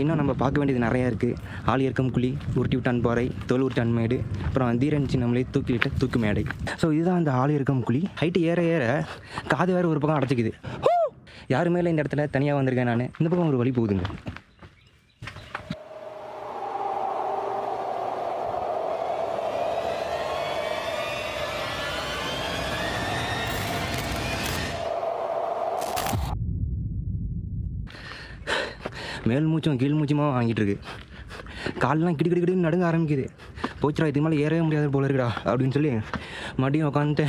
இன்னும் நம்ம பார்க்க வேண்டியது நிறையா இருக்குது. ஆழியர்க்கம் குழி, உருட்டி விட்டான் பாறை, தோல் உருட்டான் மேடு, அப்புறம் தீரன் சின்னமலை தூக்கிலிட்ட தூக்கு மேடை. ஸோ இதுதான் அந்த ஆழியர்க்கம் குழி. ஹைட்டு ஏற ஏற காது வேறு ஒரு பக்கம் அடைச்சிக்குது. யாருமே இல்லை இந்த இடத்துல, தனியாக வந்திருக்கேன் நான். இந்த பக்கம் ஒரு வழி போகுதுங்க. மேல் மூச்சும் கீழ் மூச்சுமா வாங்கிட்டு இருக்கு. காலெலாம் கிடுக்கிடுன்னு நடுங்க ஆரம்பிக்குது. போச்சுடா, இதுக்கு மேலே ஏறவே முடியாது போல இருக்குடா அப்படின்னு சொல்லி மறுபடியும் உட்காந்துட்டு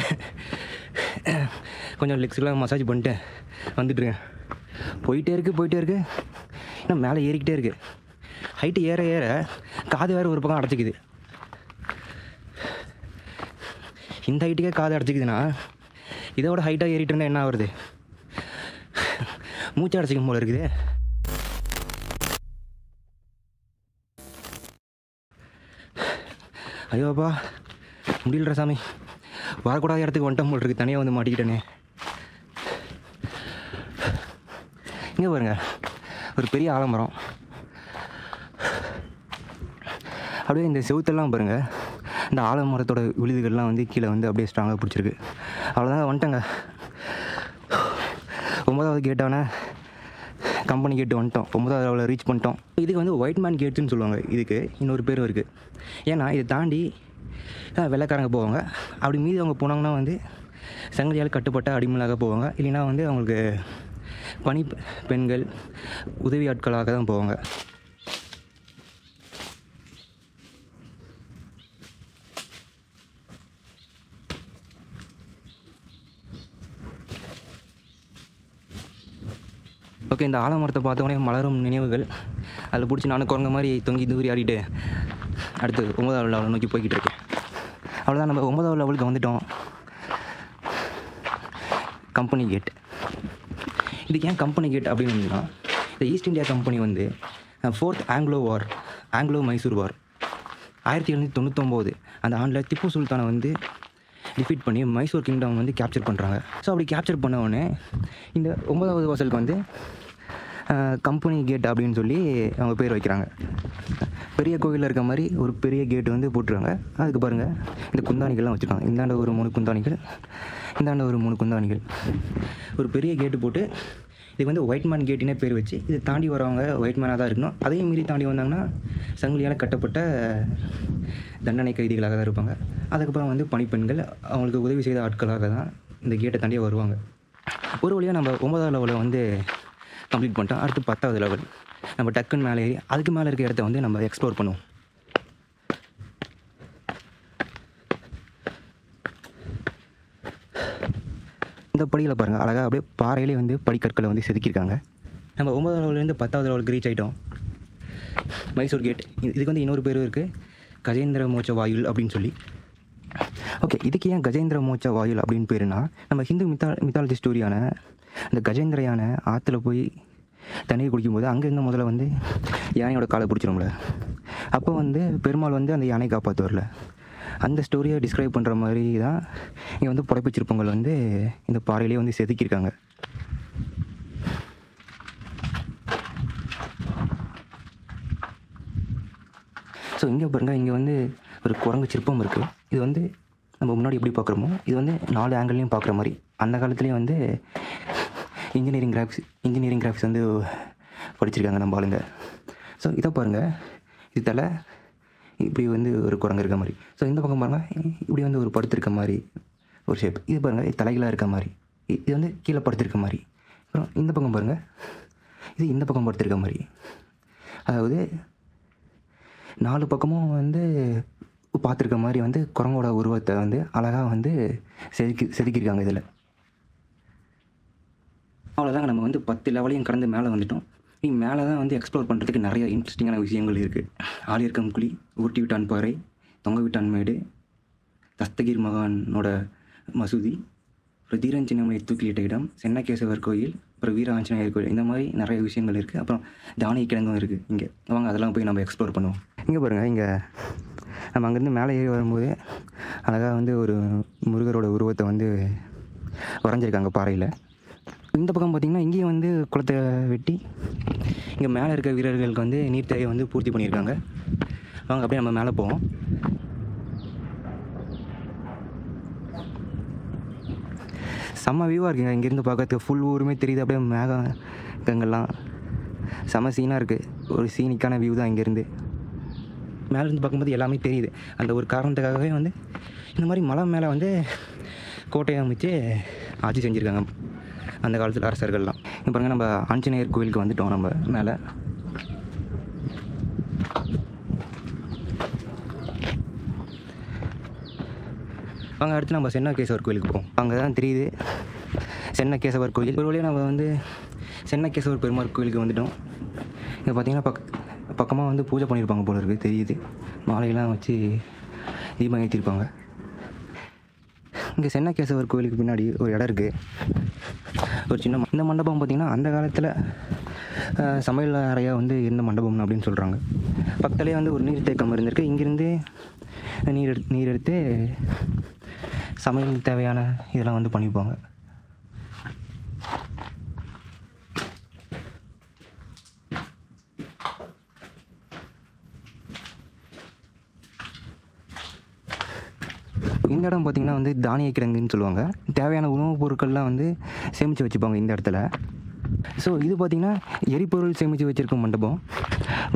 கொஞ்சம் லெக்ஸ்லாம் மசாஜ் பண்ணிட்டு வந்துட்டுருக்கேன். போயிட்டே இருக்குது. இன்னும் மேலே ஏறிக்கிட்டே இருக்குது. ஹைட்டு ஏற ஏற காது வேறு ஒரு பக்கம் அடைச்சிக்குது. இந்த ஹைட்டுக்கே காது அடைச்சிக்குதுன்னா இதோட ஹைட்டாக ஏறிட்டு இருந்தால் என்ன ஆகுறது? மூச்சு அடைச்சிக்கும் போல இருக்குது. ஐயோப்பா, முடியலடா சாமி. வரக்கூடாத இடத்துக்கு வந்துட்டோம் போல் இருக்குது. தனியாக வந்து மாட்டிக்கிட்டேனே. இங்கே பாருங்க, ஒரு பெரிய ஆலமரம். அப்படியே இந்த செவுத்தெல்லாம் பாருங்கள், இந்த ஆலமரத்தோட விழுதுகள்லாம் வந்து கீழே வந்து அப்படியே ஸ்ட்ராங்காக பிடிச்சிருக்கு. அவ்வளோதான், வந்துட்டேங்க. 9வது கேட்டான கம்பெனி கேட்டு வந்துட்டோம். 9வது லெவலில் ரீச் பண்ணிட்டோம். இதுக்கு வந்து ஒயிட் மேன் கேட்ஸ்ன்னு சொல்லுவாங்க. இதுக்கு இன்னொரு பேரும் இருக்குது. ஏன்னா இதை தாண்டி வெள்ளைக்காரங்க போவாங்க. அப்படி மீதி அவங்க போனாங்கன்னா வந்து சங்கிலியால் கட்டுப்பட்ட அடிமலாக போவாங்க. இல்லைன்னா வந்து அவங்களுக்கு பணி பெண்கள் உதவி ஆட்களாக தான் போவாங்க. ஓகே, இந்த ஆலமரத்தை பார்த்தோன்னே மலரும் நினைவுகள். அதில் பிடிச்சி நானும் குரங்க மாதிரி தொங்கி தூரி ஆடிட்டு அடுத்து 9வது லெவலை நோக்கி போய்கிட்டு இருக்கேன். அவ்வளோதான், நம்ம 9வது லெவலுக்கு வந்துட்டோம். Company gate. இதுக்கு ஏன் கம்பெனி கேட் அப்படின்னு இருந்ததுன்னா, இந்த ஈஸ்ட் இந்தியா கம்பெனி வந்து 4th ஆங்கிலோ மைசூர் வார் 1799 அந்த ஆண்டில் திப்பு சுல்தானை வந்து டிஃபீட் பண்ணி மைசூர் கிங்டம் வந்து கேப்சர் பண்ணுறாங்க. ஸோ அப்படி கேப்சர் பண்ணவுடனே இந்த 9வது வாசலுக்கு வந்து கம்பெனி கேட் அப்படின்னு சொல்லி அவங்க பேர் வைக்கிறாங்க. பெரிய கோவிலில் இருக்க மாதிரி ஒரு பெரிய கேட்டு வந்து போட்டுருவாங்க. அதுக்கு பாருங்கள், இந்த குந்தாணிகள்லாம் வச்சுருக்காங்க. இந்தாண்ட ஒரு 3 குந்தாணிகள், இந்தாண்ட ஒரு 3 குந்தாணிகள். ஒரு பெரிய கேட்டு போட்டு இதுக்கு வந்து ஒயிட் மேன் கேட்டுனே பேர் வச்சு, இதை தாண்டி வரவங்க ஒயிட் மேனாக தான் இருக்கணும். அதையும் மீறி தாண்டி வந்தாங்கன்னா சங்கிலியால் கட்டப்பட்ட தண்டனை கைதிகளாக தான் இருப்பாங்க. அதுக்கப்புறம் வந்து பணிப்பெண்கள் அவங்களுக்கு உதவி செய்த ஆட்களாக தான் இந்த கேட்டை தாண்டியே வருவாங்க. ஒரு வழியாக நம்ம 9வது லெவலை வந்து கம்ப்ளீட் பண்ணிட்டோம். அடுத்து 10வது லெவல். நம்ம டக்குன்னு மேலே ஏறி அதுக்கு மேலே இருக்க இடத்த வந்து நம்ம எக்ஸ்ப்ளோர் பண்ணுவோம். இந்த படியில் பாருங்கள், அழகாக அப்படியே பாறையிலே வந்து படிக்கற்களை வந்து செதுக்கியிருக்காங்க. நம்ம 9வது லெவலேருந்து 10வது லெவலுக்கு ரீச் ஆகிட்டோம். மைசூர் கேட். இதுக்கு வந்து இன்னொரு பேரும் இருக்குது, கஜேந்திர மோட்ச வாயில் அப்படின்னு சொல்லி. ஓகே, இதுக்கு ஏன் கஜேந்திர மோட்ச வாயில் அப்படின்னு பேருனா, நம்ம ஹிந்து மித்தாலஜி ஸ்டோரியான இந்த கஜேந்திர யானை ஆற்றுல போய் தண்ணீர் குடிக்கும்போது அங்கேருந்து முதல்ல வந்து யானையோட காலை பிடிச்சிரும்ல. அப்போ வந்து பெருமாள் வந்து அந்த யானை காப்பாற்றுவார்ல. அந்த ஸ்டோரியை டிஸ்கிரைப் பண்ணுற மாதிரி தான் இங்கே வந்து புடைப்புச் சிற்பங்கள் வந்து இந்த பாறையிலே வந்து செதுக்கியிருக்காங்க. ஸோ இங்கே பாருங்கள், இங்கே வந்து ஒரு குரங்கு சிற்பம் இருக்குது. இது வந்து நம்ம முன்னாடி எப்படி பார்க்குறோமோ இது வந்து 4 ஆங்கிள்லையும் பார்க்குற மாதிரி. அந்த காலத்துலேயும் வந்து இன்ஜினியரிங் கிராஃபிக்ஸ் வந்து படிச்சிருக்காங்க நம்ம ஆளுங்க. ஸோ இதை பாருங்கள், இது தலை இப்படி வந்து ஒரு குரங்கு இருக்க மாதிரி. ஸோ இந்த பக்கம் பாருங்கள், இப்படி வந்து ஒரு படுத்திருக்க மாதிரி ஒரு ஷேப். இது பாருங்கள், இது தலைகளாக இருக்க மாதிரி. இது வந்து கீழே படுத்திருக்க மாதிரி. அப்புறம் இந்த பக்கம் பாருங்கள், இது இந்த பக்கம் படுத்திருக்க மாதிரி. அதாவது 4 பக்கமும் வந்து பார்த்துருக்க மாதிரி வந்து குரங்கோட உருவத்தை வந்து அழகாக வந்து செதுக்கியிருக்காங்க இதில். அவ்வளோதாங்க, நம்ம வந்து 10 லெவலையும் கடந்து மேலே வந்துட்டோம். மேலே தான் வந்து எக்ஸ்ப்ளோர் பண்ணுறதுக்கு நிறைய இன்ட்ரெஸ்டிங்கான விஷயங்கள் இருக்குது. ஆழியர்க்கம் குழி, உருட்டி விட்டான் பாறை, தொங்க விட்டான் மேடு, தஸ்தகிர் மகானோட மசூதி, அப்புறம் தீரன் சின்னமலை தூக்கிலிட்ட இடம், சென்னகேசவர் கோயில், அப்புறம் வீர ஆஞ்சநேயர் கோயில். இந்த மாதிரி நிறைய விஷயங்கள் இருக்குது. அப்புறம் தானிய கிழங்கும் இருக்குது இங்கே. வாங்க அதெல்லாம் போய் நம்ம எக்ஸ்ப்ளோர் பண்ணுவோம். இங்கே பாருங்கள், இங்கே நம்ம அங்கேருந்து மேலே ஏறி வரும்போது அழகாக வந்து ஒரு முருகரோட உருவத்தை வந்து வரைஞ்சிருக்காங்க பாறையில். இந்த பக்கம் பார்த்திங்கன்னா இங்கேயும் வந்து குளத்தை வெட்டி இங்கே மேலே இருக்க வீரர்களுக்கு வந்து நீர் தேவையை வந்து பூர்த்தி பண்ணியிருக்காங்க. அவங்க அப்படியே நம்ம மேலே போவோம். செம்ம வியூவாக இருக்குங்க. இங்கேருந்து பார்க்கறதுக்கு ஃபுல் ஊருமே தெரியுது. அப்படியே மேகங்கள்லாம் செம்ம சீனாக இருக்குது. ஒரு சீனிக்கான வியூ தான் இங்கேருந்து. மேலேருந்து பார்க்கும்போது எல்லாமே தெரியுது. அந்த ஒரு காரணத்துக்காகவே வந்து இந்த மாதிரி மலை மேலே வந்து கோட்டையை அமைச்சு ஆட்சி செஞ்சுருக்காங்க அந்த காலத்தில் அரசர்கள்லாம். இப்போ பாருங்கள், நம்ம ஆஞ்சநேயர் கோயிலுக்கு வந்துவிட்டோம். நம்ம மேலே அங்கே அடுத்து நம்ம சென்னகேசவர் கோயிலுக்கு போவோம். அங்கே தான் தெரியுது சென்னகேசவர் கோயில். ஒரு வழியாக நம்ம வந்து சென்னகேசவர் பெருமாள் கோயிலுக்கு வந்துவிட்டோம். இங்கே பார்த்தீங்கன்னா பக்கமாக வந்து பூஜை பண்ணியிருப்பாங்க போல இருக்குது, தெரியுது. மாலையெல்லாம் வச்சு தீபம் ஏற்றிருப்பாங்க. இங்கே சென்னகேசவர் கோயிலுக்கு பின்னாடி ஒரு இடம் இருக்குது, ஒரு சின்ன இந்த மண்டபம் பார்த்திங்கன்னா அந்த காலத்தில் சமையல் அறையாக வந்து இருந்த மண்டபம் அப்படின்னு சொல்கிறாங்க. பக்கத்துலேயே வந்து ஒரு நீர்த்தேக்கம் இருந்திருக்கு. இங்கேருந்து நீர் எடுத்து சமையல் தேவையான இதெல்லாம் வந்து பண்ணிப்பாங்க. இந்த இடம் பார்த்திங்கன்னா வந்து தானிய கிடங்குன்னு சொல்லுவாங்க. தேவையான உணவுப் பொருட்கள்லாம் வந்து சேமித்து வச்சுப்பாங்க இந்த இடத்துல. ஸோ இது பார்த்திங்கன்னா எரிபொருள் சேமித்து வச்சுருக்க மண்டபம்.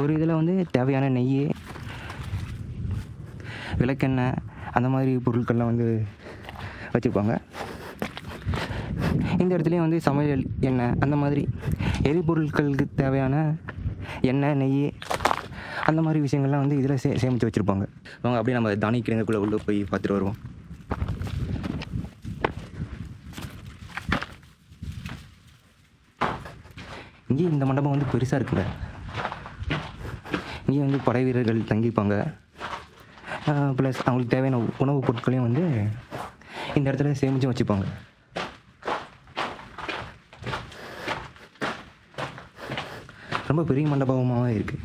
ஒரு இதில் வந்து தேவையான நெய், விளக்கெண்ணெய் அந்த மாதிரி பொருட்கள்லாம் வந்து வச்சுருப்பாங்க. இந்த இடத்துலையும் வந்து சமையல் எண்ணெய் அந்த மாதிரி எரிபொருட்களுக்கு தேவையான எண்ணெய், நெய் அந்த மாதிரி விஷயங்கள்லாம் வந்து இதில் சேமித்து வச்சுருப்பாங்க. அவங்க அப்படியே நம்ம தானிய கிடங்குக்குள்ளே உள்ளே போய் பார்த்துட்டு வருவோம். இங்கேயும் இந்த மண்டபம் வந்து பெருசாக இருக்குல்ல. இங்கே வந்து படை வீரர்கள் தங்கிப்பாங்க. ப்ளஸ் அவங்களுக்கு தேவையான உணவுப் பொருட்களையும் வந்து இந்த இடத்துல சேமித்து வச்சுப்பாங்க. ரொம்ப பெரிய மண்டபமாகவே இருக்குது.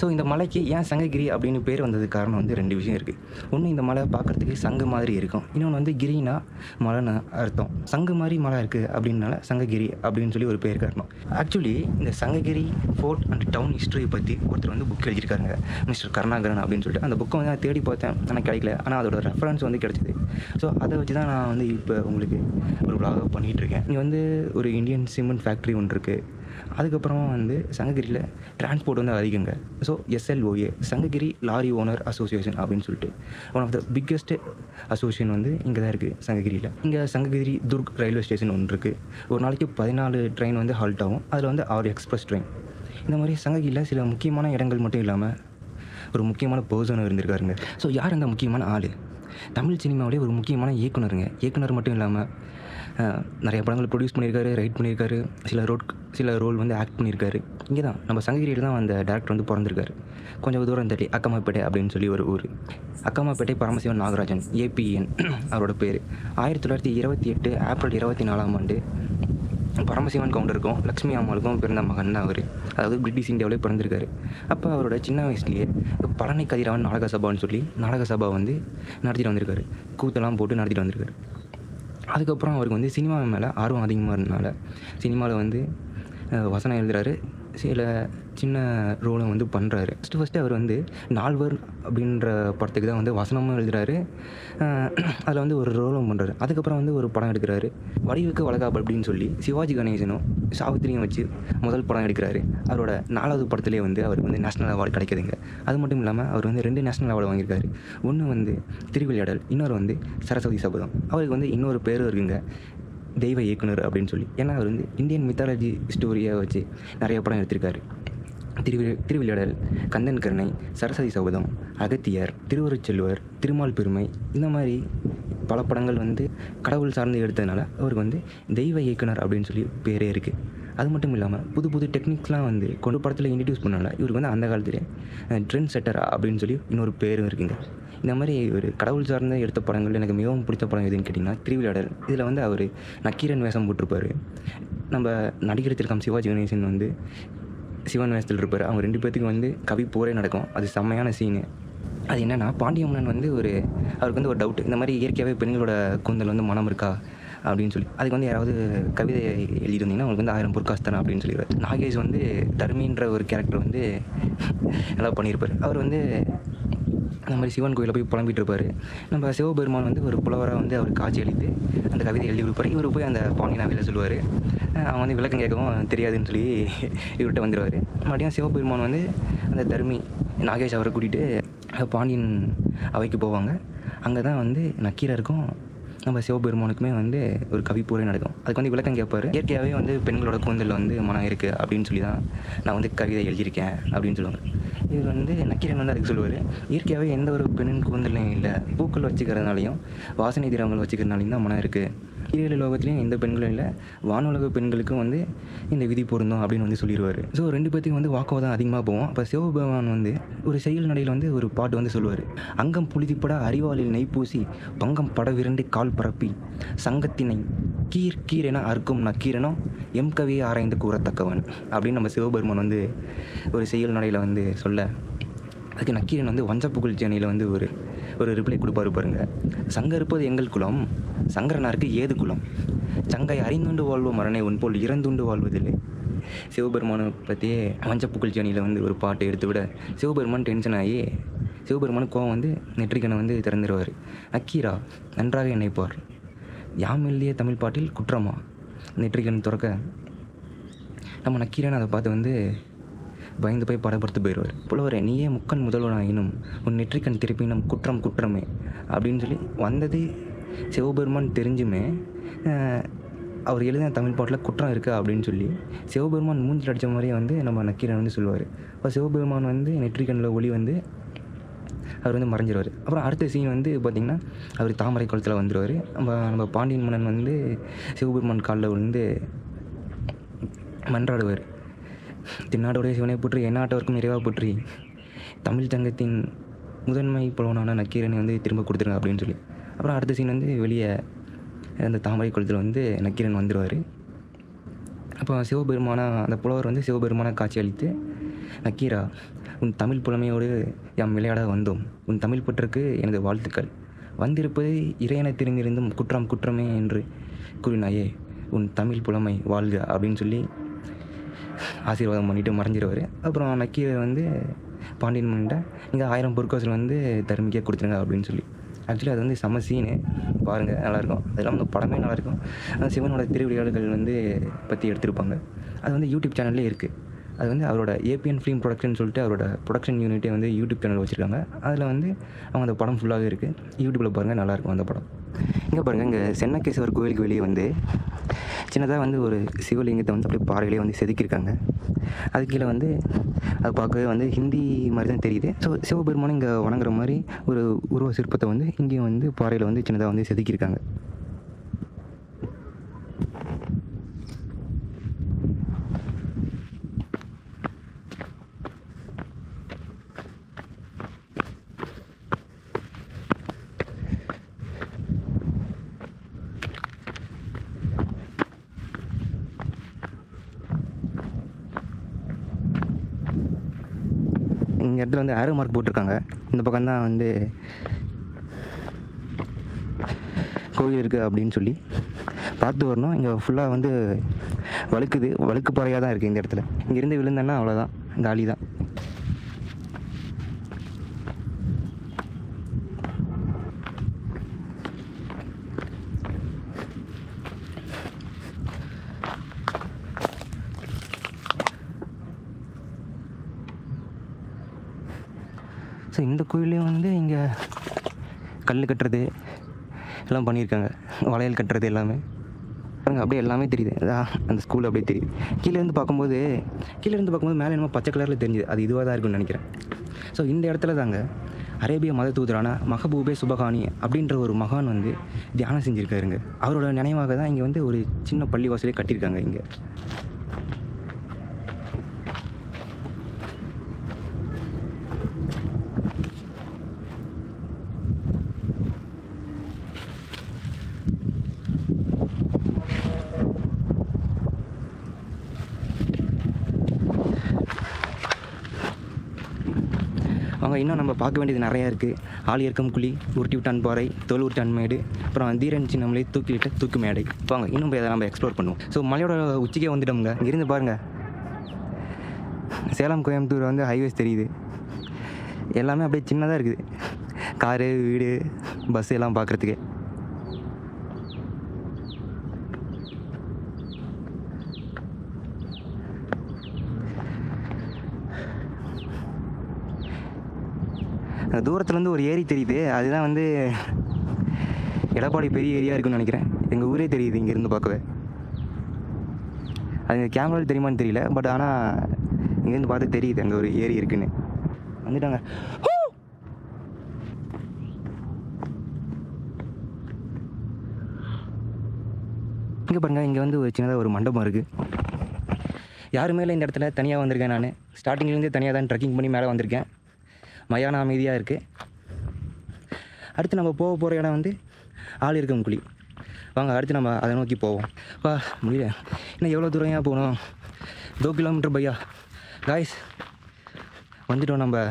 ஸோ இந்த மலைக்கு ஏன் சங்ககிரி அப்படின்னு பேர் வந்ததுக்கு காரணம் வந்து 2 விஷயம் இருக்குது. ஒன்று, இந்த மலை பார்க்குறதுக்கு சங்கு மாதிரி இருக்கும். இன்னொன்று வந்து கிரினா மலைன்னு அர்த்தம். சங்கு மாதிரி மலை இருக்குது அப்படின்னால சங்ககிரி அப்படின்னு சொல்லி ஒரு பேர் காரணம். ஆக்சுவலி இந்த சங்ககிரி ஃபோர்ட் அண்ட் டவுன் ஹிஸ்ட்ரியை பற்றி ஒருத்தர் வந்து புக் எழுதியிருக்காங்க, மிஸ்டர் கருணாகரன் அப்படின்னு சொல்லிட்டு. அந்த புக்கை வந்து நான் தேடி பார்த்தேன், ஆனால் கிடைக்கல. ஆனால் அதோட ரெஃபரன்ஸ் வந்து கிடச்சிது. ஸோ அதை வச்சு தான் நான் வந்து இப்போ உங்களுக்கு ஒரு vlog பண்ணிகிட்ருக்கேன். இங்கே வந்து ஒரு இந்தியன் சிமெண்ட் ஃபேக்ட்ரி ஒன்று இருக்குது. அதுக்கப்புறமா வந்து சங்ககிரியில் டிரான்ஸ்போர்ட் வந்து அதிகங்க. So SLOA, Sankagiri lorry owner association அப்படின்னு சொல்லிட்டு one of the biggest association வந்து இங்கே தான் இருக்குது சங்ககிரியில். இங்கே சங்ககிரி துர்க் ரயில்வே ஸ்டேஷன் ஒன்று இருக்குது. ஒரு நாளைக்கு 14 ட்ரெயின் வந்து ஹால்ட் ஆகும். அதில் வந்து 6 எக்ஸ்பிரஸ் ட்ரெயின். இந்த மாதிரி சங்ககிரியில் சில முக்கியமான இடங்கள் மட்டும் இல்லாமல் ஒரு முக்கியமான பர்சனும் இருந்திருக்காருங்க. ஸோ யார் அந்த முக்கியமான ஆள்? தமிழ் சினிமாவிலே ஒரு முக்கியமான இயக்குனருங்க. இயக்குனர் மட்டும் இல்லாமல் நிறைய படங்கள் ப்ரொடியூஸ் பண்ணியிருக்காரு, ரைட் பண்ணியிருக்காரு, சில ரோல் வந்து ஆக்ட் பண்ணியிருக்காரு. இங்கே தான் நம்ம சங்ககிரியில் தான் அந்த டேரக்டர் வந்து பிறந்திருக்காரு. கொஞ்சம் தூரம் தள்ளி அக்கமாப்பேட்டை அப்படின்னு சொல்லி ஒரு ஊர். அக்கமாப்பேட்டை பரமசிவன் நாகராஜன், APN அவரோட பேர். 1928 ஏப்ரல் 24ஆம் ஆண்டு பரமசிவன் கவுண்டருக்கும் லக்ஷ்மி அம்மாளுக்கும் பிறந்த மகன் தான் அவர். அதாவது பிரிட்டிஷ் இந்தியாவிலே பிறந்திருக்காரு. அப்போ அவரோட சின்ன வயசுலேயே பழனி கதிரவன் நாடக சபான்னு சொல்லி நாடக சபா வந்து நடத்திட்டு வந்திருக்காரு. கூத்தெல்லாம் போட்டு நடத்திட்டு வந்திருக்காரு. அதுக்கப்புறம் அவருக்கு வந்து சினிமா மேலே ஆர்வம் அதிகமாக இருந்தனால சினிமாவில் வந்து வசனம் எழுதுகிறாரு, சில சின்ன ரோலும் வந்து பண்ணுறாரு. ஃபஸ்ட்டு அவர் வந்து நால்வர் அப்படின்ற படத்துக்கு தான் வந்து வசனமும் எழுதுகிறாரு, அதில் வந்து ஒரு ரோலும் பண்ணுறாரு. அதுக்கப்புறம் வந்து ஒரு படம் எடுக்கிறாரு, வடிவுக்கு வளகாப்பு அப்படின்னு சொல்லி சிவாஜி கணேசனும் சாவித்திரியும் வச்சு முதல் படம் எடுக்கிறாரு. அவரோட 4வது படத்துலேயே வந்து அவருக்கு வந்து நேஷ்னல் அவார்டு கிடைக்குதுங்க. அது மட்டும் இல்லாமல் அவர் வந்து 2 நேஷ்னல் அவார்டு வாங்கியிருக்காரு. ஒன்று வந்து திருவிளையாடல், இன்னொரு வந்து சரஸ்வதி சபதம். அவருக்கு வந்து இன்னொரு பேரும் இருக்குங்க, தெய்வ இயக்குனர் அப்படின்னு சொல்லி. ஏன்னா அவர் வந்து இந்தியன் மித்தாலஜி ஸ்டோரியை வச்சு நிறைய படம் எடுத்திருக்காரு. திருவிளையாடல், கந்தன் கருணை, சரஸ்வதி சபதம், அகத்தியர், திருவருட்செல்வர், திருமால் பெருமை, இந்த மாதிரி பல படங்கள் வந்து கடவுள் சார்ந்து எடுத்ததுனால அவருக்கு வந்து தெய்வ இயக்குனர் அப்படின்னு சொல்லி பேரே இருக்குது. அது மட்டும் இல்லாமல் புது டெக்னிக்ஸ்லாம் வந்து கொண்டு படத்தில் இன்ட்ரடியூஸ் பண்ணனால இவருக்கு வந்து அந்த காலத்துலேயே ட்ரெண்ட் செட்டர் அப்படின்னு சொல்லி இன்னொரு பேரும் இருக்குங்க. இந்த மாதிரி ஒரு கடவுள் சார்ந்த எடுத்த படங்கள் எனக்கு மிகவும் பிடித்த படம் எதுன்னு கேட்டிங்கன்னா திருவிளையாடல். இதில் வந்து அவர் நக்கீரன் வேஷம் போட்டிருப்பார். நம்ம நடிகர் திலகம் சிவாஜி கணேசன் வந்து சிவன் வேஷத்தில் இருப்பார். அவங்க 2 பேர்த்துக்கு வந்து கவி போரே நடக்கும். அது செம்மையான சீனு. அது என்னென்னா பாண்டியம்மன் வந்து அவருக்கு வந்து ஒரு டவுட்டு, இந்த மாதிரி இயற்கையாகவே பெண்களோட கூந்தல் வந்து மனம் இருக்கா அப்படின்னு சொல்லி. அதுக்கு வந்து யாராவது கவிதை எழுதியிருந்தீங்கன்னா உங்களுக்கு வந்து 1000 பொற்காசு தரேன் அப்படின்னு சொல்லிடுவார். நாகேஷ் வந்து தர்மின்ற ஒரு கேரக்டர் வந்து நல்லா பண்ணியிருப்பார். அவர் வந்து அந்த மாதிரி சிவன் கோயிலில் போய் புலம்பிகிட்டு இருப்பார். நம்ம சிவபெருமான் வந்து ஒரு புலவராக வந்து அவர் காட்சி அளித்து அந்த கவிதை எழுதி கொடுப்பார். இவர் போய் அந்த பாண்டியனாவையில் சொல்லுவார். அவன் வந்து விளக்கம் கேட்கவும் தெரியாதுன்னு சொல்லி இவர்கிட்ட வந்துடுவார். மறுபடியும் சிவபெருமான் வந்து அந்த தர்மி நாகேஷ் அவரை கூட்டிகிட்டு பாண்டியன் அவைக்கு போவாங்க. அங்கே தான் வந்து நக்கீரருக்கும் நம்ம சிவபெருமானுக்குமே வந்து ஒரு கவி போரே நடக்கும். அதுக்கு வந்து விளக்கம் கேட்பார். இயற்கையாகவே வந்து பெண்களோட கூந்தலில் வந்து மனம் இருக்குது அப்படின்னு சொல்லி தான் நான் வந்து கவிதை எழுதியிருக்கேன் அப்படின்னு சொல்லுவாங்க. இவர் வந்து நக்கீரன் வந்து அதுக்கு சொல்லுவார், இயற்கையாகவே எந்த ஒரு பெண்ணின் கூந்தலையும் இல்லை, பூக்கள் வச்சுக்கிறதுனாலையும் வாசனை திரவங்கள் வச்சுக்கிறதுனாலையும் தான் மனம் இருக்குது. 7 லோகத்துலேயும் எந்த பெண்களும் இல்லை, வானுலக பெண்களுக்கும் வந்து இந்த விதி பொருந்தும் அப்படின்னு வந்து சொல்லிடுவார். ஸோ 2 பேர்த்துக்கும் வந்து வாக்குவாதம் அதிகமாக போவோம். அப்போ சிவபெருமான் வந்து ஒரு செயல் நடையில் வந்து ஒரு பாட்டு வந்து சொல்லுவார். அங்கம் புழுதிப்பட அறிவாளில் நெய்ப்பூசி பங்கம் படவிரண்டு கால் பரப்பி சங்கத்தினை கீர் என அறுக்கும் நக்கீரனோ எம் கவியை ஆராய்ந்து கூறத்தக்கவன் அப்படின்னு நம்ம சிவபெருமான் வந்து ஒரு செயல் நடையில் வந்து சொல்ல, அதுக்கு நக்கீரன் வந்து வஞ்சப்புகழ் சேனையில் வந்து ஒரு ரிப்ளை கொடுப்பாரு பாருங்க. சங்க இருப்பது எங்கள் குலம், சங்கரனாருக்கு ஏது குலம், சங்கை அறிந்துண்டு வாழ்வோம் மரணை உன்போல் இறந்துண்டு வாழ்வதில்லை. சிவபெருமானை பற்றியே வஞ்சப்புகழ் சேனையில் வந்து ஒரு பாட்டை எடுத்து விட சிவபெருமான் டென்ஷன் ஆகி சிவபெருமானுக்கு கோவம் வந்து நெற்றிக்கனை வந்து திறந்துடுவார். நக்கீரா நன்றாக நினைப்பார், யாம் எழுதிய தமிழ் பாட்டில் குற்றமா நெற்றிக்கண் துறக்க நம்ம நக்கீரன் அதை பார்த்து வந்து பயந்து போய் படப்படுத்து போயிடுவார். புலவரே நீயே முக்கண் முதல்வனாயினும் உன் நெற்றிக்கண் திருப்பினும் குற்றம் குற்றமே அப்படின்னு சொல்லி வந்தது சிவபெருமான் தெரிஞ்சுமே அவர் எழுதின தமிழ் பாட்டில் குற்றம் இருக்குது அப்படின்னு சொல்லி சிவபெருமான் மூஞ்சில் அடித்த மாதிரியே வந்து நம்ம நக்கீரன் வந்து சொல்லுவார். அப்போ சிவபெருமான் வந்து நெற்றிக்கண்ணில் ஒளி வந்து அவர் வந்து மறைஞ்சிருவார். அப்புறம் அடுத்த சீன் வந்து பார்த்திங்கன்னா அவர் தாமரை குளத்தில் வந்துடுவார். நம்ம பாண்டியன் மன்னன் வந்து சிவபெருமான் காலில் வந்து மன்றாடுவார். தென்னாடுடைய சிவனை போற்றி எந்நாட்டவருக்கும் நிறைவாக போற்றி தமிழ் சங்கத்தின் முதன்மை புலவனான நக்கீரனை வந்து திரும்ப கொடுத்துருங்க அப்படின்னு சொல்லி. அப்புறம் அடுத்த சீன் வந்து வெளியே அந்த தாமரை குளத்தில் வந்து நக்கீரன் வந்துடுவார். அப்போ அந்த புலவர் வந்து சிவபெருமான காட்சி அளித்து, நக்கீரா உன் தமிழ் புலமையோடு யாம் விளையாட வந்தோம், உன் தமிழ் பற்றுக்கு எனது வாழ்த்துக்கள், வந்திருப்பது இறையென தெரிந்திருந்தும் குற்றம் குற்றமே என்று கூறினாயே, உன் தமிழ் புலமை வாழ்க அப்படின்னு சொல்லி ஆசீர்வாதம் பண்ணிவிட்டு மறைஞ்சிருவார். அப்புறம் நக்கீரர் வந்து பாண்டியன் மன்னிட்ட நீங்கள் 1000 பொற்காசில் வந்து தர்மிக்காக கொடுத்துருங்க அப்படின்னு சொல்லி. ஆக்சுவலி அது வந்து செம்ம சீனு, பாருங்கள் நல்லாயிருக்கும். அதெல்லாம் வந்து படமே நல்லாயிருக்கும். சிவனோட திருவிளையாடல்கள் வந்து பற்றி எடுத்திருப்பாங்க. அது வந்து யூடியூப் சேனல்லே இருக்குது. அது வந்து அவரோட ஏபிஎன் ஃபிலிம் ப்ரொடக்ஷன் சொல்லிட்டு அவரோட ப்ரொடக்ஷன் யூனிட்டே வந்து யூடியூப் சேனல் வச்சுருக்காங்க. அதில் வந்து அவங்க அந்த படம் ஃபுல்லாகவே இருக்குது. யூடியூப்பில் பாருங்கள் நல்லாயிருக்கும் அந்த படம். இங்கே பாருங்கள், இங்கே சென்னகேஸ்வரர் கோவிலுக்கு வெளியே வந்து சின்னதாக வந்து ஒரு சிவலிங்கத்தை வந்து அப்படியே பாறையிலே வந்து செதுக்கியிருக்காங்க. அது கீழே வந்து அது பார்க்கவே வந்து ஹிந்தி மாதிரி தான் தெரியுது. ஸோ சிவபெருமானும் இங்கே வணங்குற மாதிரி ஒரு உருவ சிற்பத்தை வந்து இங்கேயும் வந்து பாறையில் வந்து சின்னதாக வந்து செதுக்கியிருக்காங்க. இந்த இடத்துல வந்து ஆரோ மார்க் போட்டிருக்காங்க. இந்த பக்கம் தான் வந்து கோயில் இருக்குது அப்படின்னு சொல்லி பார்த்து வரணும். இங்கே ஃபுல்லாக வந்து வழுக்கு பாறையாக தான் இருக்குது. இந்த இடத்துல இங்கேருந்து விழுந்தேன்னா அவ்வளோதான், காலி தான். ஸோ இந்த கோயிலையும் வந்து இங்கே கல் கட்டுறது எல்லாம் பண்ணியிருக்காங்க, வளையல் கட்டுறது எல்லாமே பாருங்க. அப்படியே எல்லாமே தெரியுது. அதான் அந்த ஸ்கூல் அப்படியே தெரியுது. கீழேருந்து பார்க்கும்போது மேலே என்னமோ பச்சை கலரில் தெரிஞ்சுது. அது இதுவாக தான் இருக்குன்னு நினைக்கிறேன். ஸோ இந்த இடத்துல தாங்க அரேபிய மத தூதரான மஹபூபே சுபஹானி அப்படின்ற ஒரு மகான் வந்து தியானம் செஞ்சுருக்காருங்க. அவரோட நினைவாக தான் இங்கே வந்து ஒரு சின்ன பள்ளிவாசலே கட்டியிருக்காங்க இங்கே. வாங்க, இன்னும் நம்ம பார்க்க வேண்டியது நிறையா இருக்குது. ஆள் இறக்கம் குழி, உருட்டி விட்டான் பாறை, தோல் உருட்டான் மேடு, அப்புறம் தீரன் சின்னமலை தூக்கிலிட்ட தூக்கு மேடை. வாங்க இன்னும் போய் அதை நம்ம எக்ஸ்ப்ளோர் பண்ணுவோம். ஸோ மலையோட உச்சிக்கே வந்துட்டோம்ங்க. இங்கேருந்து பாருங்கள், சேலம் கோயம்புத்தூர் வந்து ஹைவேஸ் தெரியுது. எல்லாமே அப்படியே சின்னதாக இருக்குது. காரு, வீடு, பஸ்ஸு எல்லாம் பார்க்குறதுக்கு. தூரத்துலேருந்து ஒரு ஏரி தெரியுது. அதுதான் வந்து எடப்பாடி பெரிய ஏரியா இருக்குன்னு நினைக்கிறேன். எங்கள் ஊரே தெரியுது இங்கேருந்து பார்க்கவே. அது கேமராவில் தெரியுமான்னு தெரியல, பட் ஆனால் இங்கேருந்து பார்த்து தெரியுது அங்கே ஒரு ஏரி இருக்குன்னு. வந்துட்டாங்க. இங்கே பாருங்கள், இங்கே வந்து ஒரு சின்னதாக ஒரு மண்டபம் இருக்குது. யாருமே இல்லை இந்த இடத்துல. தனியாக வந்திருக்கேன் நான். ஸ்டார்டிங்லேருந்தே தனியாக தான் ட்ரெக்கிங் பண்ணி மேலே வந்திருக்கேன். மயான அமைதியாக இருக்குது. அடுத்து நம்ம போகிற இடம் வந்து ஆள் இருக்கும் குழி. வாங்க அடுத்து நம்ம அதை நோக்கி போவோம். வா, முடியல, இன்னும் எவ்வளோ தூரம் ஏன் போகணும்? 2 கிலோமீட்டர் பையா. காய்ஸ், வந்துட்டோம் நம்ம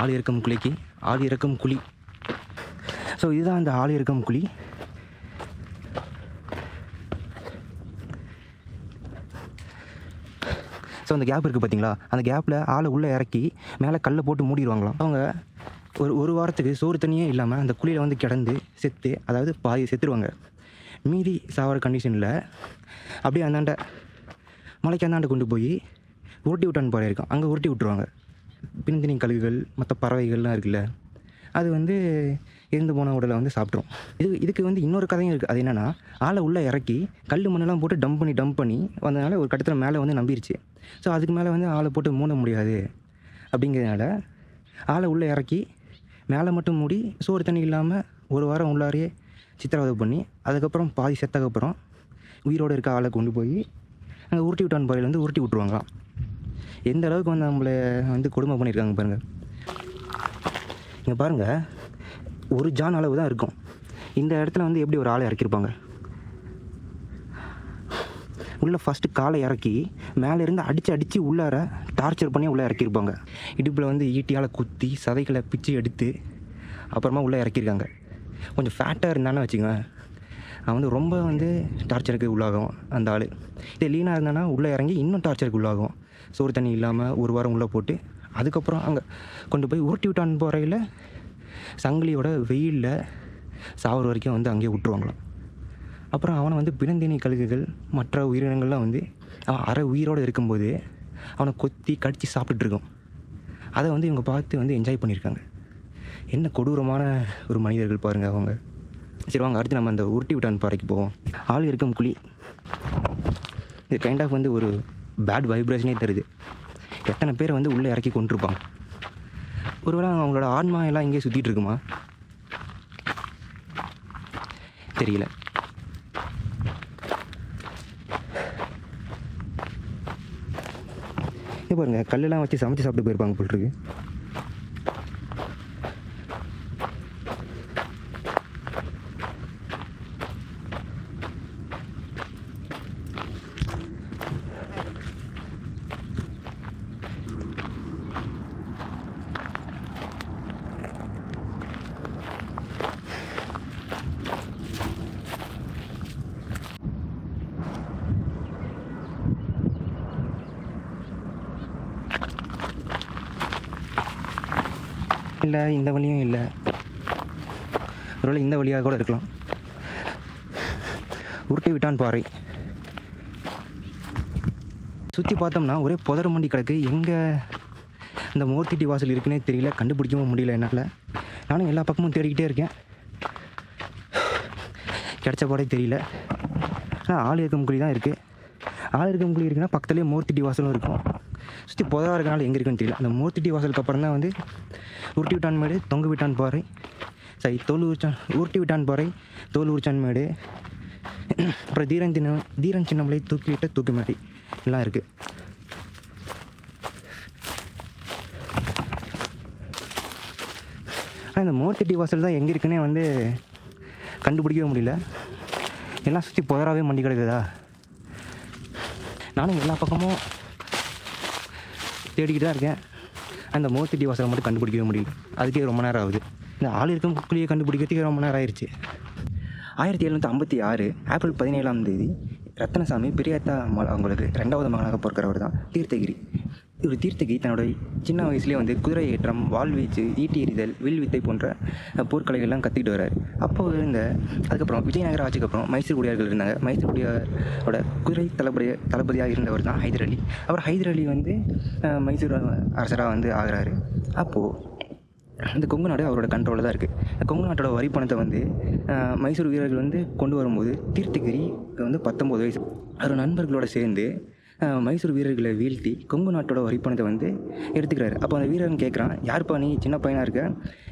ஆள் இறக்கும் குழிக்கு. ஆள் இறக்கும் குழி. ஸோ இதுதான் அந்த ஆள் இறக்கும் குழி. ஸோ அந்த கேப் இருக்குது பார்த்தீங்களா? அந்த கேப்பில் ஆளை உள்ளே இறக்கி மேலே கல்லை போட்டு மூடிடுவாங்களாம். அவங்க ஒரு வாரத்துக்கு சோறு தண்ணியே இல்லாமல் அந்த குழியில் வந்து கிடந்து செத்து, அதாவது பாதி செத்துருவாங்க. மீதி சாவர கண்டிஷனில் அப்படியே அந்தாண்ட மலைக்கு அந்தாண்ட கொண்டு போய் உருட்டி விட்டான்னு பாறை இருக்கும், அங்கே உருட்டி விட்டுருவாங்க. பின்தினி கழுகுகள், மற்ற பறவைகள்லாம் இருக்குல்ல, அது வந்து இருந்து போன உடலை வந்து சாப்பிட்ரும். இதுக்கு வந்து இன்னொரு கதையும் இருக்குது. அது என்னென்னா, ஆளை உள்ளே இறக்கி கல் மண்ணெல்லாம் போட்டு டம்ப் பண்ணி வந்ததுனால ஒரு கட்டத்தில் மேலே வந்து நம்பிருச்சு. ஸோ அதுக்கு மேலே வந்து ஆளை போட்டு மூட முடியாது. அப்படிங்கிறதுனால ஆளை உள்ளே இறக்கி மேலே மட்டும் மூடி சோறு தண்ணி இல்லாமல் ஒரு வாரம் உள்ளாரையே சித்திரவதை பண்ணி, அதுக்கப்புறம் பாதி செத்தக்கப்புறம் உயிரோடு இருக்க ஆளை கொண்டு போய் அங்கே உருட்டி விட்டான் பாறையில் வந்து உருட்டி விட்ருவாங்களாம். எந்த அளவுக்கு வந்து நம்மளை வந்து கொடுமை பண்ணியிருக்காங்க பாருங்கள். இங்கே பாருங்கள், ஒரு ஜான் அளவு தான் இருக்கும். இந்த இடத்துல வந்து எப்படி ஒரு ஆளை இறக்கியிருப்பாங்க? உள்ளே ஃபஸ்ட்டு காலை இறக்கி மேலேருந்து அடித்து உள்ளார டார்ச்சர் பண்ணி உள்ளே இறக்கியிருப்பாங்க. இடுப்பில் வந்து ஈட்டியால் குத்தி சதைகளை பிச்சு எடுத்து அப்புறமா உள்ளே இறக்கியிருக்காங்க. கொஞ்சம் ஃபேட்டாக இருந்தானே வச்சுக்கோங்க, அவன் வந்து ரொம்ப வந்து டார்ச்சருக்கு உள்ளாகும் அந்த ஆள். இதே லீனாக இருந்தானா உள்ளே இறங்கி இன்னும் டார்ச்சருக்கு உள்ளாகும். சோறு தண்ணி இல்லாமல் ஒரு வாரம் உள்ளே போட்டு அதுக்கப்புறம் அங்கே கொண்டு போய் உருட்டி விட்டான் போகிறையில் சங்கிலியோட வெயிலில் சாவர வரைக்கும் வந்து அங்கேயே விட்டுருவாங்களாம். அப்புறம் அவனை வந்து பிணந்தீனி கழுகுகள், மற்ற உயிரினங்கள்லாம் வந்து அவன் அரை உயிரோடு இருக்கும்போது அவனை கொத்தி கடித்து சாப்பிட்டுருக்கோம். அதை வந்து இவங்க பார்த்து வந்து என்ஜாய் பண்ணியிருக்காங்க. என்ன கொடூரமான ஒரு மனிதர்கள் பாருங்கள் அவங்க. சரி வாங்க, அடுத்து நம்ம அந்த உருட்டி விட்டான் பாறைக்கு போவோம். ஆள் இருக்கும் குழி. இது கைண்ட் ஆஃப் வந்து ஒரு பேட் வைப்ரேஷனே தருது. எத்தனை பேர் வந்து உள்ளே இறக்கி கொண்டிருப்பாங்க. ஒருவேளை அவங்களோட ஆன்மா எல்லாம் இங்கே சுற்றிட்டு இருக்குமா தெரியல. பாருங்கள், கல்லெல்லாம் வச்சு சமைச்சு சாப்பிட்டு போயிருப்பாங்க போல் இருக்கு. இல்லை, இந்த வழியும் இல்லை. ஒருவேளை இந்த வழியாக கூட இருக்கலாம். உருட்டி விட்டான் பாறை. சுற்றி பார்த்தோம்னா ஒரே புதர் மண்டி கிடக்கு. எங்கே இந்த மோர்த்திட்டி வாசல் இருக்குன்னே தெரியல, கண்டுபிடிக்கவும் முடியல என்னால். நானும் எல்லா பக்கமும் தேடிக்கிட்டே இருக்கேன், கிடச்ச பாடே தெரியல. ஆனால் ஆள் இருக்கும் குழி தான் இருக்குது. ஆள் இருக்கும் குழி இருக்குன்னா பக்கத்துலேயே மோர்த்திட்டி வாசலும் இருக்கும். சுற்றி புதராக இருக்கனால எங்கே இருக்குன்னு தெரியல. அந்த மூர்த்திட்டி வாசலுக்கு அப்புறம் தான் வந்து உருட்டி விட்டான் மேடு, தொங்கு விட்டான் பாறை, உருட்டி விட்டான் பாறை, தோல் உரிச்சான் மேடு, அப்புறம் தீரன் சின்னமலை தூக்கிவிட்ட தூக்கு மேடை எல்லாம் இருக்குது. ஆனால் இந்த மோர்த்திட்டி வாசல் தான் எங்கே இருக்குன்னே வந்து கண்டுபிடிக்கவே முடியல. எல்லாம் சுற்றி புதராகவே மண்டி கிடக்குதா. நானும் எல்லா பக்கமும் தேடிக்கிட்டு தான் இருக்கேன், அந்த மோர்த்திட்டி வாசலை மட்டும் கண்டுபிடிக்கவே முடியல. அதுக்கே ரொம்ப நேரம் ஆகுது. இந்த ஆள் இருக்கும் குழியை கண்டுபிடிக்கிறதுக்கே ரொம்ப நேரம் ஆயிடுச்சு. 1756 ஏப்ரல் 17 ரத்னசாமி பெரியாத்தா அவங்களுக்கு 2வது மகனாக பிறக்கிறவர் தான் தீர்த்தகிரி. இவர் தீர்த்தகிரி தன்னோட சின்ன வயசுலேயே வந்து குதிரை ஏற்றம், வாழ்வீச்சு, ஈட்டி எறிதல், வில் வித்தை போன்ற போர்க்கலைகள்லாம் கற்றுக்கிட்டு வர்றாரு. அப்போ அதுக்கப்புறம் விஜயநகர ஆட்சிக்கு அப்புறம் மைசூர் குடியார்கள் இருந்தாங்க. மைசூர் குடியாரோட குதிரை தளபதியாக இருந்தவர் தான் ஹைதர் அலி. அவர் ஹைதர் அலி வந்து மைசூர் அரசராக வந்து ஆகிறாரு. அப்போது இந்த கொங்கு நாடு அவரோட கண்ட்ரோலில் தான் இருக்குது. இந்த கொங்கு நாட்டோட வரி பணத்தை வந்து மைசூர் வீரர்கள் வந்து கொண்டு வரும்போது தீர்த்தகிரி வந்து 19 வயசு. அவர் நண்பர்களோடு சேர்ந்து மைசூர் வீரர்களை வீழ்த்தி கொங்கு நாட்டோட வரிப்பணத்தை வந்து எடுத்துக்கிறாரு. அப்போ அந்த வீரன் கேட்குறான், யாருப்பா நீ சின்ன பையனாக இருக்க,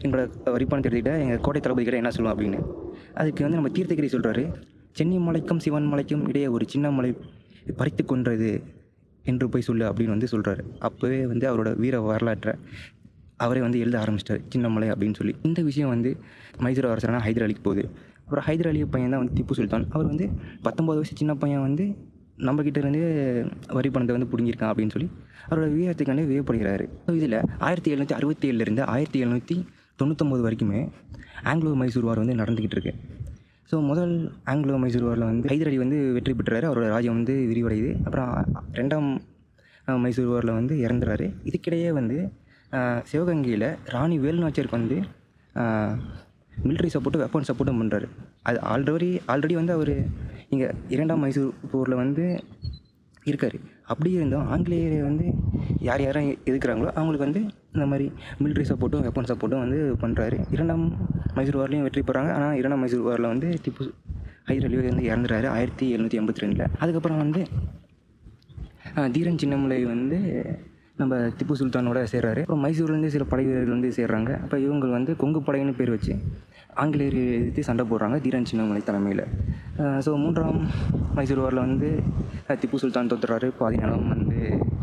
எங்களோட வரிப்பணத்தை எடுத்துக்கிட்ட எங்கள் கோட்டை தளபதிகளை என்ன சொல்லுவோம் அப்படின்னு. அதுக்கு வந்து நம்ம தீர்த்தகிரி சொல்கிறாரு, சென்னி மலைக்கும் சிவன் மலைக்கும் இடையே ஒரு சின்ன மலை பறித்து கொன்றது என்று போய் சொல்லு அப்படின்னு வந்து சொல்கிறாரு. அப்போவே வந்து அவரோட வீர வரலாற்றை அவரே வந்து எழுத ஆரம்பிச்சிட்டார், சின்னமலை அப்படின்னு சொல்லி. இந்த விஷயம் வந்து மைசூர் அரசரான ஹைதர் அலிக்கு போகுது. அப்புறம் ஹைதர் அலி பையன் தான் வந்து திப்பு சுல்தான். அவர் வந்து 19 வயசு சின்ன பையன் வந்து நம்மக்கிட்ட இருந்து வரி பணத்தை வந்து பிடுங்கியிருக்கான் அப்படின்னு சொல்லி அவரோட வீரத்துக்காண்டே வியப்படுகிறாரு. ஸோ இதில் 1767 1799 வரைக்குமே ஆங்கிலோ மைசூர் வார் வந்து நடந்துக்கிட்டு இருக்கு. ஸோ முதல் ஆங்கிலோ மைசூர் வாரில் வந்து ஹைதர் அலி வந்து வெற்றி பெற்றாரு. அவரோட ராஜ்யம் வந்து விரிவடையுது. அப்புறம் 2ஆம் மைசூர் வாரில் வந்து இறந்துறாரு. இதுக்கிடையே வந்து சிவகங்கையில் ராணி வேலுநாச்சியாருக்கு வந்து மிலிட்ரி சப்போர்ட்டும் வெப்பன் சப்போர்ட்டும் பண்ணுறாரு. அது ஆல்ரெடி வந்து அவர் இங்கே 2ஆம் மைசூர் போரில் வந்து இருக்கார். அப்படி இருந்தும் ஆங்கிலேயரை வந்து யாரும் எதிர்க்கிறாங்களோ அவங்களுக்கு வந்து இந்த மாதிரி மிலிட்ரி சப்போர்ட்டும் வெப்பன் சப்போர்ட்டும் வந்து பண்ணுறாரு. 2ஆம் மைசூர் வார்லேயும் வெற்றி பெறாங்க. ஆனால் 2ஆம் மைசூர் வாரில் வந்து ஹைதர் அலி வந்து இறந்துறாரு 1782. அதுக்கப்புறம் வந்து தீரன் சின்னமலை வந்து நம்ம திப்பு சுல்தானோட சேர்றாரு. அப்புறம் மைசூர்லேருந்து சில படை வீரர்கள் வந்து சேர்றாங்க. அப்போ இவங்க வந்து கொங்கு படைன்னு பேர் வச்சு ஆங்கிலேயர் எதிர்த்து சண்டை போடுறாங்க தீரன் சின்னமலை தலைமையில். ஸோ 3ஆம் மைசூர் வாரில் வந்து திப்பு சுல்தான் தோத்துறாரு. பாதி நிலம் வந்து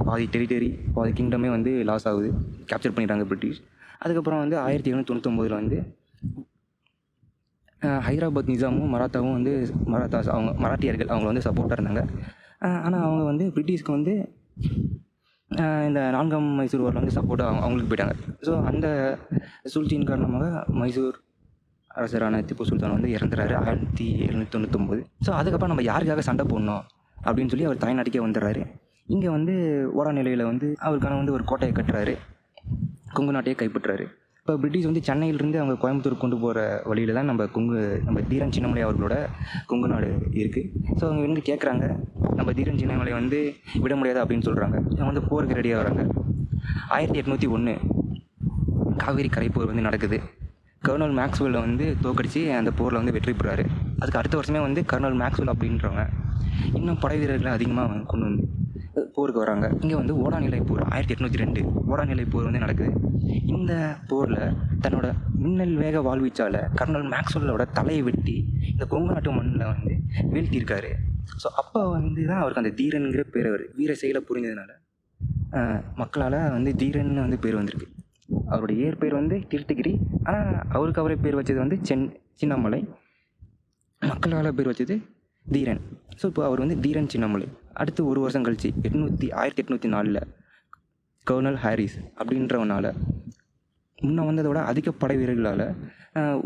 பாதி டெரிட்டரி பாதி கிங்டமே வந்து லாஸ் ஆகுது, கேப்சர் பண்ணிடுறாங்க பிரிட்டிஷ். அதுக்கப்புறம் வந்து 1799 வந்து ஹைதராபாத் நிஜாமும் மராத்தாவும் வந்து மராட்டியர்கள் அவங்க வந்து சப்போர்ட்டாக இருந்தாங்க. ஆனால் அவங்க வந்து பிரிட்டிஷ்க்கு வந்து இந்த 4ஆம் மைசூர் வாரில் வந்து சப்போர்ட்டாக அவங்களுக்கு போயிட்டாங்க. ஸோ அந்த சூழ்ச்சியின் காரணமாக மைசூர் அரசரான திப்பு சுல்தான் வந்து இறந்துறாரு 1799. ஸோ அதுக்கப்புறம் நம்ம யாருக்காக சண்டை போடணும் அப்படின்னு சொல்லி அவர் தாய்நாட்டுக்கே வந்துடுறாரு. இங்கே வந்து ஓடாநிலையில் வந்து அவருக்கான வந்து ஒரு கோட்டையை கட்டுறாரு, கொங்கு நாட்டையே கைப்பற்றுறாரு. இப்போ பிரிட்டிஷ் வந்து சென்னையிலேருந்து அவங்க கோயம்புத்தூர் கொண்டு போகிற வழியில் தான் நம்ம தீரன் சின்னமலை அவர்களோட கொங்கு நாடு இருக்குது. ஸோ அவங்க வந்து கேட்குறாங்க, நம்ம தீரன் சின்னமலை வந்து விட முடியாது அப்படின்னு சொல்கிறாங்க. அவங்க வந்து போருக்கு ரெடியாக வராங்க. 1801 காவேரி கரைப்போர் வந்து நடக்குது. கர்னல் மேக்ஸ்வெல்லை வந்து தோக்கடித்து அந்த போரில் வந்து வெற்றி பெறாரு. அதுக்கு அடுத்த வருஷமே வந்து கர்னல் மேக்ஸ்வெல் அப்படின்றவங்க இன்னும் படை வீரர்களை அதிகமாக கொண்டு வந்து போருக்கு வராங்க. இங்கே வந்து ஓடாநிலை போர் 1802 ஓடாநிலை போர் வந்து நடக்குது. இந்த போரில் தன்னோட மின்னல் வேக வாழ்வீச்சால் கர்னல் மேக்ஸ்வெல்லோட தலையை வெட்டி இந்த கொங்கு நாட்டு மண்ணில் வந்து வீழ்த்தியிருக்காரு. ஸோ அப்போ வந்து தான் அவருக்கு அந்த தீரன்கிற பேர் வருது. வீர செயலை புரிஞ்சதுனால மக்களால் வந்து தீரன் வந்து பேர் வந்திருக்கு. அவருடைய இயற்பெயர் வந்து தீர்த்தகிரி. ஆனால் அவரே பேர் வச்சது வந்து சின்னமலை. மக்களால் பேர் வச்சது தீரன். ஸோ இப்போ அவர் வந்து தீரன் சின்னமலை. அடுத்து ஒரு வருஷம் கழிச்சு 1804 கர்னல் ஹாரிஸ் அப்படின்றவனால முன்ன வந்ததோட அதிக படை வீரர்களால்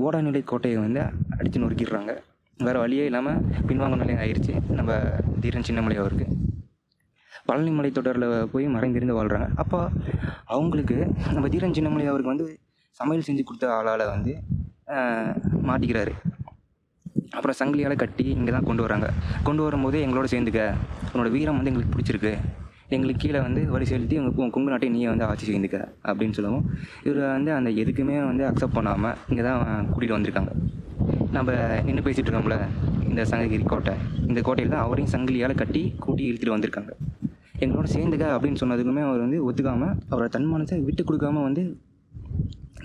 ஓடாநிலை கோட்டையை வந்து அடித்து நொறுக்கிடுறாங்க. வேறு வழியே இல்லாமல் பின்வாங்க நிலை ஆயிடுச்சு நம்ம தீரன் சின்னமலை அவருக்கு. பழனி மலை தொடரில் போய் மறைந்திருந்து வாழ்கிறாங்க. அப்போ அவங்களுக்கு நம்ம தீரன் சின்னமலை அவருக்கு வந்து சமையல் செஞ்சு கொடுத்த ஆளால் வந்து மாட்டிக்கிறாரு. அப்புறம் சங்கிலியால் கட்டி இங்கே தான் கொண்டு வராங்க. கொண்டு வரும்போது எங்களோட சேர்ந்துக்க, உன்னோட வீரம் வந்து எங்களுக்கு பிடிச்சிருக்கு, எங்களுக்கு கீழே வந்து வரி செலுத்தி எங்கள் கொங்கு நாட்டை நீயே வந்து ஆட்சி செய்துக்க அப்படின்னு சொல்லவும் இவர் வந்து அந்த எதுக்குமே வந்து அக்செப்ட் பண்ணாமல் இங்கே தான் கூட்டிகிட்டு வந்திருக்காங்க. நம்ம நின்று பேசிகிட்டு இருக்கோம்ல இந்த சங்ககிரி கோட்டை, இந்த கோட்டையில் தான் அவரையும் சங்கிலியால் கட்டி கூட்டி இழுத்துட்டு வந்திருக்காங்க. எங்களோட சேர்ந்துக்க அப்படின்னு சொன்னதுக்குமே அவர் வந்து ஒத்துக்காமல் அவரோட தன்மானத்தை விட்டு கொடுக்காமல் வந்து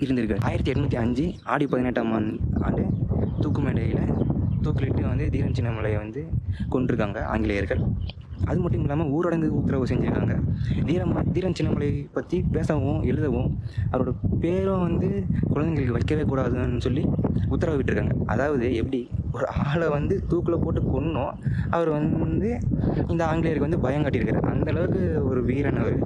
இருந்திருக்காரு. 1805 ஆடி 18ஆம் ஆண்டு தூக்குமேடையில் தூக்கிலிட்டு வந்து தீரன் சின்னமலையை வந்து கொண்டிருக்காங்க ஆங்கிலேயர்கள். அது மட்டும் இல்லாமல் ஊரடங்கு உத்தரவு செஞ்சுருக்காங்க. தீரன் சின்னமலை பற்றி பேசவும் எழுதவும் அவரோட பேரும் வந்து குழந்தைங்களுக்கு வைக்கவே கூடாதுன்னு சொல்லி உத்தரவு விட்டுருக்காங்க. அதாவது எப்படி ஒரு ஆளை வந்து தூக்கில் போட்டு கொன்னோம், அவர் வந்து இந்த ஆங்கிலேயருக்கு வந்து பயம் காட்டியிருக்காரு. அந்தளவுக்கு ஒரு வீரன் அவர்.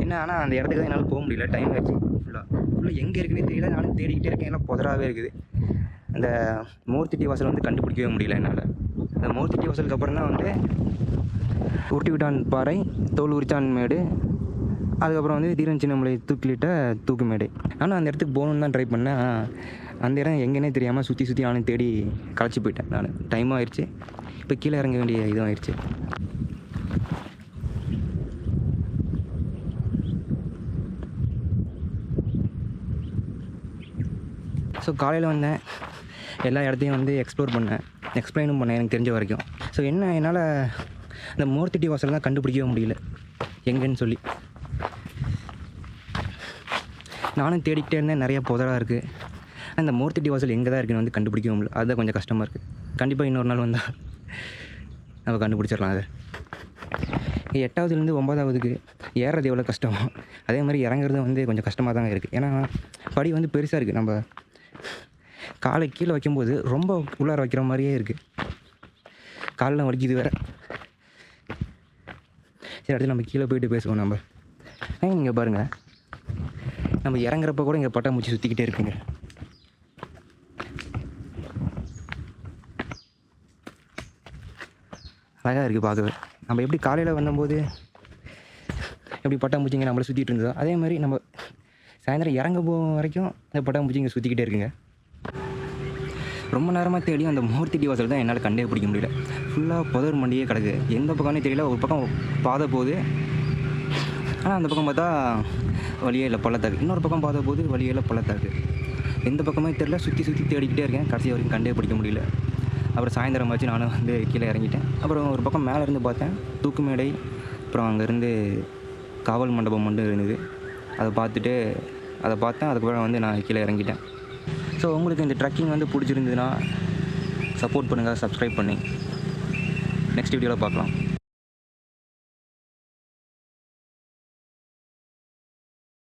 என்ன ஆனால் அந்த இடத்துக்கு தான் என்னால் போக முடியல, டைம் ஆயிடுச்சு. ஃபுல்லாக எங்கே இருக்குன்னே தெரியல. நானும் தேடிக்கிட்டே இருக்கேன், எல்லாம் புதராகவே இருக்குது. அந்த மூர்த்திட்டி வாசல் வந்து கண்டுபிடிக்கவே முடியல என்னால். அந்த மூர்த்திட்டி வாசலுக்கு அப்புறம் தான் வந்து உருட்டி விட்டான் பாறை, தோல் உரிச்சான் மேடு, அதுக்கப்புறம் வந்து தீரன் சின்னமலை தூக்கிலிட்ட தூக்கு மேடை. நானும் அந்த இடத்துக்கு போகணுன்னு தான் ட்ரை பண்ணேன். அந்த இடம் எங்கேனே தெரியாமல் சுற்றி நானும் தேடி களைச்சி போயிட்டேன். நான் டைமும் ஆயிடுச்சு, இப்போ கீழே இறங்க வேண்டிய இதுவும் ஆயிடுச்சு. ஸோ காலையில் வந்தேன், எல்லா இடத்தையும் வந்து எக்ஸ்ப்ளோர் பண்ணேன், எக்ஸ்பிளைனும் பண்ணேன் எனக்கு தெரிஞ்ச வரைக்கும். ஸோ என்ன என்னால் அந்த மூர்த்திட்டி வாசல் தான் கண்டுபிடிக்கவே முடியல எங்கேன்னு சொல்லி. நானும் தேடிக்கிட்டே இருந்தேன், நிறைய புதராக இருக்குது. அந்த மூர்த்திட்டி வாசல் எங்கே தான் இருக்குன்னு வந்து கண்டுபிடிக்கவே முடியல. அதுதான் கொஞ்சம் கஷ்டமாக இருக்குது. கண்டிப்பாக இன்னொரு நாள் வந்தால் நம்ம கண்டுபிடிச்சிடலாம். அதை 8வதுலேருந்து 9வதுக்கு ஏறுறது எவ்வளோ கஷ்டமோ அதே மாதிரி இறங்குறது வந்து கொஞ்சம் கஷ்டமாக தாங்க இருக்குது. ஏன்னா படி வந்து பெருசாக இருக்குது. நம்ம காலை கீழே வைக்கும்போது ரொம்ப உள்ளார வைக்கிற மாதிரியே இருக்குது, காலெலாம் வலிக்குது வேறு. சரி, அடுத்து நம்ம கீழே போயிட்டு பேசுவோம். நம்ம இங்கே பாருங்கள், நம்ம இறங்குறப்ப கூட இங்கே பட்டாம்பூச்சி சுற்றிக்கிட்டே இருக்குங்க. அழகாக இருக்குது பார்க்கவே. நம்ம எப்படி காலையில் வந்தபோது எப்படி பட்டாம்பூச்சிங்க நம்மளை சுற்றிட்டு இருந்ததோ அதே மாதிரி நம்ம சாயந்தரம் இறங்க போகும் வரைக்கும் அந்த பட்டாம்பூச்சிங்க சுற்றிக்கிட்டே இருக்குங்க. ரொம்ப நேரமாக தேடி அந்த மூர்த்திட்டி வாசல் தான் என்னால் கண்டே பிடிக்க முடியல. ஃபுல்லாக புதர் மண்டியே கிடக்கு, எந்த பக்கம்னே தெரியல. ஒரு பக்கம் பாதை போகுது, ஆனால் அந்த பக்கம் பார்த்தா வழியே இல்லை, பள்ளத்தாக்கு. இன்னொரு பக்கம் பார்த்த போது வழியே இல்லை, பள்ளத்தாக்கு. எந்த பக்கமே தெரியல, சுற்றி தேடிக்கிட்டே இருக்கேன், கடைசி வரைக்கும் கண்டே பிடிக்க முடியல. அப்புறம் சாயந்தரம் ஆச்சு, நானும் வந்து கீழே இறங்கிட்டேன். அப்புறம் ஒரு பக்கம் மேலே இருந்து பார்த்தேன் தூக்கு மேடை, அப்புறம் அங்கேருந்து காவல் மண்டபம் மட்டும் இருந்தது. அதை பார்த்தேன். அதுக்கப்புறம் வந்து நான் கீழே இறங்கிட்டேன். ஸோ உங்களுக்கு இந்த ட்ரக்கிங் வந்து பிடிச்சிருந்ததுன்னா சப்போர்ட் பண்ணுங்கள், சப்ஸ்கிரைப் பண்ணி நெக்ஸ்ட் வீடியோவில் பார்க்கலாம்.